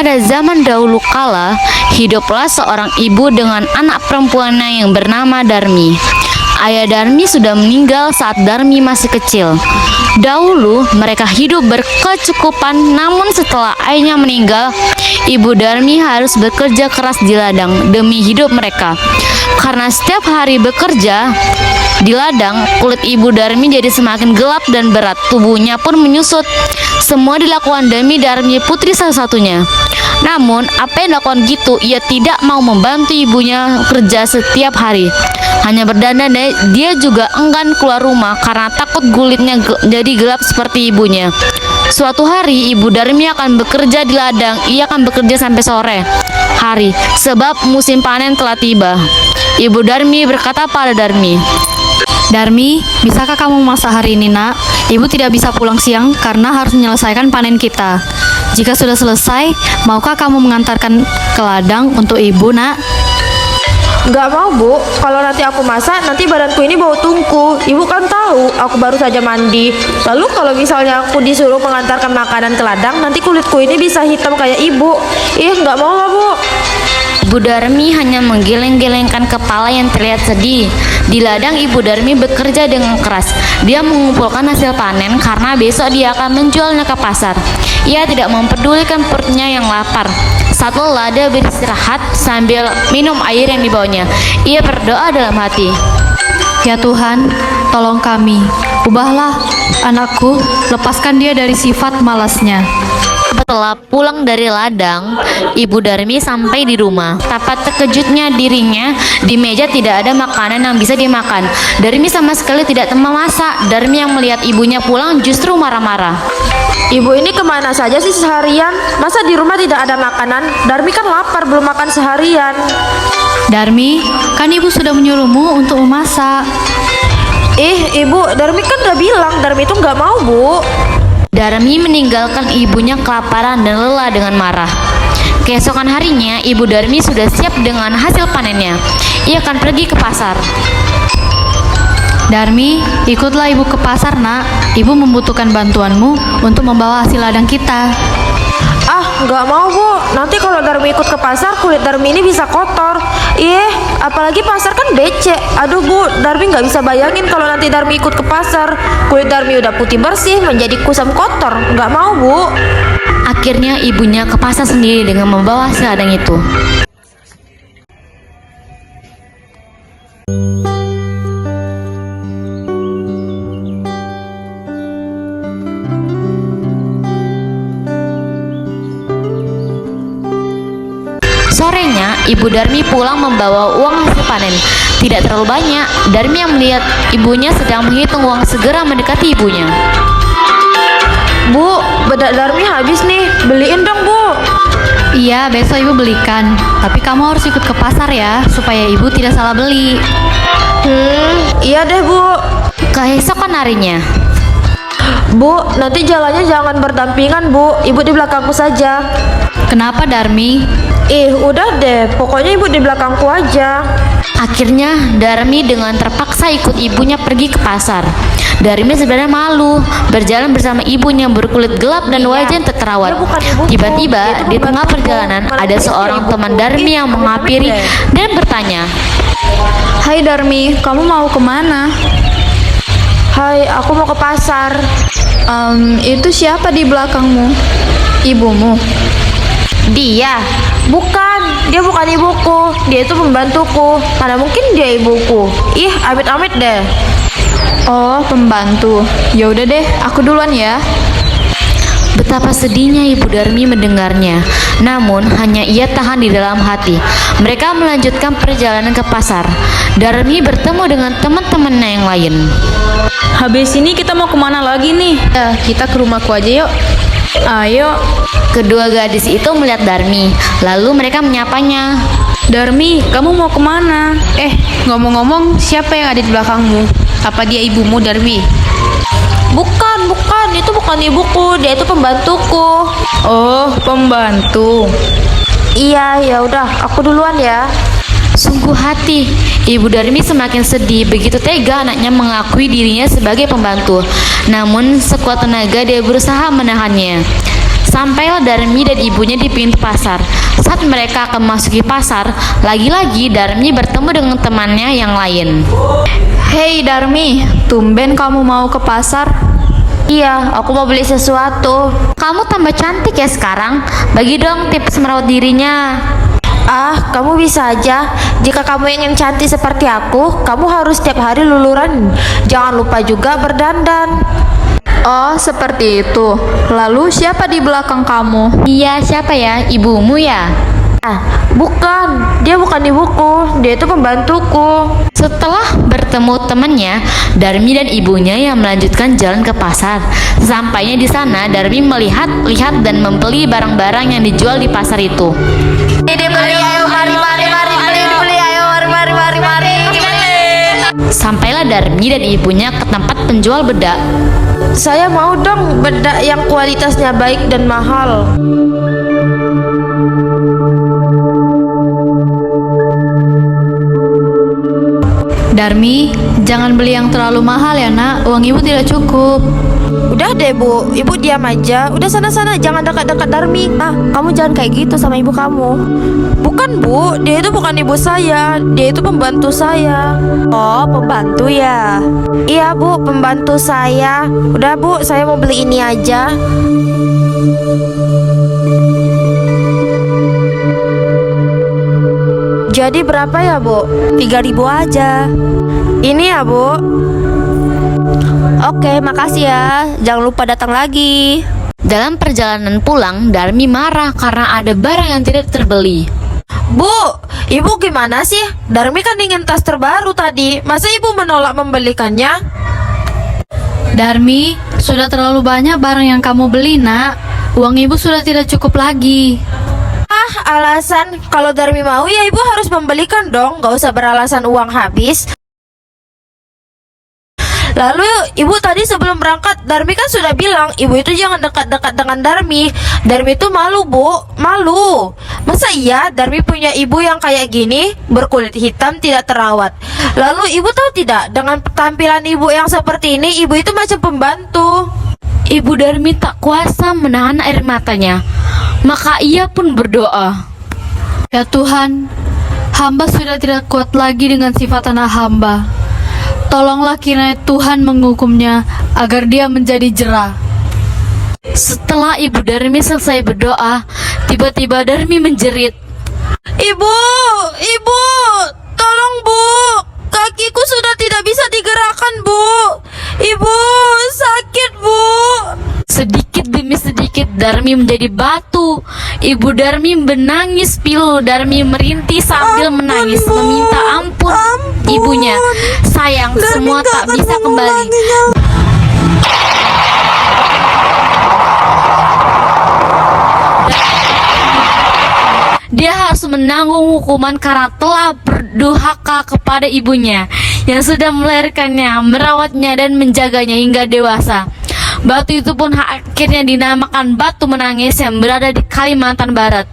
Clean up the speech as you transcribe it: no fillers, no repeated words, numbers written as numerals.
Pada zaman dahulu kala, hiduplah seorang ibu dengan anak perempuannya yang bernama Darmi. Ayah Darmi sudah meninggal saat Darmi masih kecil. Dahulu mereka hidup berkecukupan, namun setelah ayahnya meninggal, ibu Darmi harus bekerja keras di ladang demi hidup mereka. Karena setiap hari bekerja di ladang, kulit ibu Darmi jadi semakin gelap dan berat. Tubuhnya pun menyusut. Semua dilakukan demi Darmi, putri satu-satunya. Namun, apa yang dilakukan gitu, ia tidak mau membantu ibunya kerja setiap hari. Hanya berdandan, dia juga enggan keluar rumah karena takut kulitnya jadi gelap seperti ibunya. Suatu hari, ibu Darmi akan bekerja di ladang. Ia akan bekerja sampai sore hari, sebab musim panen telah tiba. Ibu Darmi berkata pada Darmi, Darmi, bisakah kamu memasak hari ini, nak? Ibu tidak bisa pulang siang karena harus menyelesaikan panen kita. Jika sudah selesai, maukah kamu mengantarkan ke ladang untuk ibu, nak? Nggak mau, Bu. Kalau nanti aku masak, nanti badanku ini bau tungku. Ibu kan tahu, aku baru saja mandi. Lalu kalau misalnya aku disuruh mengantarkan makanan ke ladang, nanti kulitku ini bisa hitam kayak ibu. Nggak mau lah, Bu. Ibu Darmi hanya menggeleng-gelengkan kepala yang terlihat sedih. Di ladang, Ibu Darmi bekerja dengan keras. Dia mengumpulkan hasil panen karena besok dia akan menjualnya ke pasar. Ia tidak mempedulikan perutnya yang lapar. Saat lelah, dia beristirahat sambil minum air yang dibawanya. Ia berdoa dalam hati, Ya Tuhan, tolong kami. Ubahlah anakku, lepaskan dia dari sifat malasnya. setelah pulang dari ladang, Ibu Darmi sampai di rumah. Betapa terkejutnya dirinya, di meja tidak ada makanan yang bisa dimakan. Darmi sama sekali tidak memasak. Darmi yang melihat ibunya pulang justru marah-marah. Ibu ini kemana saja sih seharian? Masa di rumah tidak ada makanan? Darmi kan lapar, belum makan seharian. Darmi, kan ibu sudah menyuruhmu untuk memasak. Ibu, Darmi kan udah bilang Darmi itu nggak mau, Bu. Darmi meninggalkan ibunya kelaparan dan lelah dengan marah. Keesokan harinya, Ibu Darmi sudah siap dengan hasil panennya. Ia akan pergi ke pasar. Darmi, ikutlah ibu ke pasar, nak. Ibu membutuhkan bantuanmu untuk membawa hasil ladang kita. Nggak mau, Bu. Nanti kalau Darmi ikut ke pasar, kulit Darmi ini bisa kotor. Apalagi pasar kan becek. Aduh, Bu, Darmi nggak bisa bayangin kalau nanti Darmi ikut ke pasar. Kulit Darmi udah putih bersih, menjadi kusam kotor. Nggak mau, Bu. Akhirnya ibunya ke pasar sendiri dengan membawa hasil ladang itu. Sorenya, Ibu Darmi pulang membawa uang hasil panen. Tidak terlalu banyak. Darmi yang melihat ibunya sedang menghitung uang segera mendekati ibunya. Bu, bedak Darmi habis nih. Beliin dong, Bu. Iya, besok ibu belikan. Tapi kamu harus ikut ke pasar ya, supaya ibu tidak salah beli. Iya deh, Bu. Keesokan harinya, Bu, nanti jalannya jangan berdampingan, Bu. Ibu di belakangku saja. Kenapa, Darmi? Udah deh. Pokoknya ibu di belakangku aja. akhirnya Darmi dengan terpaksa ikut ibunya pergi ke pasar. Darmi sebenarnya malu berjalan bersama ibunya berkulit gelap dan wajah tak terawat. Tiba-tiba di tengah perjalanan ada seorang teman Darmi yang menghampiri dan bertanya, Hai Darmi, kamu mau kemana? Hai, aku mau ke pasar. Itu siapa di belakangmu? Ibumu? dia. Bukan, dia bukan ibuku. Dia itu pembantuku. Mana mungkin dia ibuku? Amit-amit deh. Oh, pembantu. Ya udah deh, aku duluan ya. Betapa sedihnya Ibu Darmi mendengarnya. Namun hanya ia tahan di dalam hati. Mereka melanjutkan perjalanan ke pasar. Darmi bertemu dengan teman-temannya yang lain. Habis ini kita mau kemana lagi nih? Kita ke rumahku aja yuk. Ayo. Kedua gadis itu melihat Darmi, lalu mereka menyapanya. Darmi, kamu mau kemana? Ngomong-ngomong, siapa yang ada di belakangmu? Apa dia ibumu, Darmi? Bukan, itu bukan ibuku. Dia itu pembantuku. Oh, pembantu. Iya, ya udah, aku duluan ya. Sungguh hati, Ibu Darmi semakin sedih. Begitu tega anaknya mengakui dirinya sebagai pembantu. Namun sekuat tenaga dia berusaha menahannya. Sampailah Darmi dan ibunya di pintu pasar. Saat mereka akan memasuki pasar, lagi-lagi Darmi bertemu dengan temannya yang lain. Hei Darmi, tumben kamu mau ke pasar? Iya, aku mau beli sesuatu. Kamu tambah cantik ya sekarang. Bagi dong tips merawat dirinya. Ah, kamu bisa aja. Jika kamu ingin cantik seperti aku, kamu harus setiap hari luluran. Jangan lupa juga berdandan. Oh, seperti itu. Lalu siapa di belakang kamu? Iya, siapa ya? Ibumu ya? Ah, bukan. Dia bukan ibuku. Dia itu pembantuku. Setelah bertemu temannya, Darmi dan ibunya yang melanjutkan jalan ke pasar. Sampainya di sana, Darmi melihat-lihat dan membeli barang-barang yang dijual di pasar itu. Sampailah Darmi dan ibunya ke tempat penjual bedak. Saya mau dong bedak yang kualitasnya baik dan mahal. Darmi, jangan beli yang terlalu mahal ya nak, uang ibu tidak cukup. Udah deh bu, ibu diam aja. Udah sana-sana, jangan dekat-dekat Darmi. Ah, kamu jangan kayak gitu sama ibu kamu. Bukan bu, dia itu bukan ibu saya. Dia itu pembantu saya. Oh, pembantu ya? Iya bu, pembantu saya. Udah bu, saya mau beli ini aja. Jadi berapa ya bu? 3.000 aja. Ini ya bu. Oke, makasih ya. Jangan lupa datang lagi. Dalam perjalanan pulang, Darmi marah karena ada barang yang tidak terbeli. Bu, ibu gimana sih? Darmi kan ingin tas terbaru tadi. Masa ibu menolak membelikannya? Darmi, sudah terlalu banyak barang yang kamu beli nak. Uang ibu sudah tidak cukup lagi. Ah, alasan. Kalau Darmi mau ya ibu harus membelikan dong. Gak usah beralasan uang habis. Lalu ibu tadi sebelum berangkat, Darmi kan sudah bilang ibu itu jangan dekat-dekat dengan Darmi. Darmi itu malu bu, malu. Masa iya Darmi punya ibu yang kayak gini, berkulit hitam tidak terawat. Lalu ibu tahu tidak, dengan tampilan ibu yang seperti ini, ibu itu macam pembantu. Ibu Darmi tak kuasa menahan air matanya. Maka ia pun berdoa. Ya Tuhan, hamba sudah tidak kuat lagi dengan sifat anak hamba. Tolonglah kiranya Tuhan menghukumnya agar dia menjadi jera. Setelah Ibu Darmi selesai berdoa, tiba-tiba Darmi menjerit. Ibu, ibu, tolong bu, kakiku sudah tidak bisa digerakkan bu. Ibu, sakit bu. Sedikit demi sedikit Darmi menjadi batu. Ibu Darmi menangis pilu. Darmi merintih sambil menangis meminta ampun ibunya. Sayang, semua tak bisa kembali. Dia harus menanggung hukuman karena telah berdurhaka kepada ibunya yang sudah melahirkannya, merawatnya dan menjaganya hingga dewasa. Batu itu pun akhirnya dinamakan Batu Menangis yang berada di Kalimantan Barat.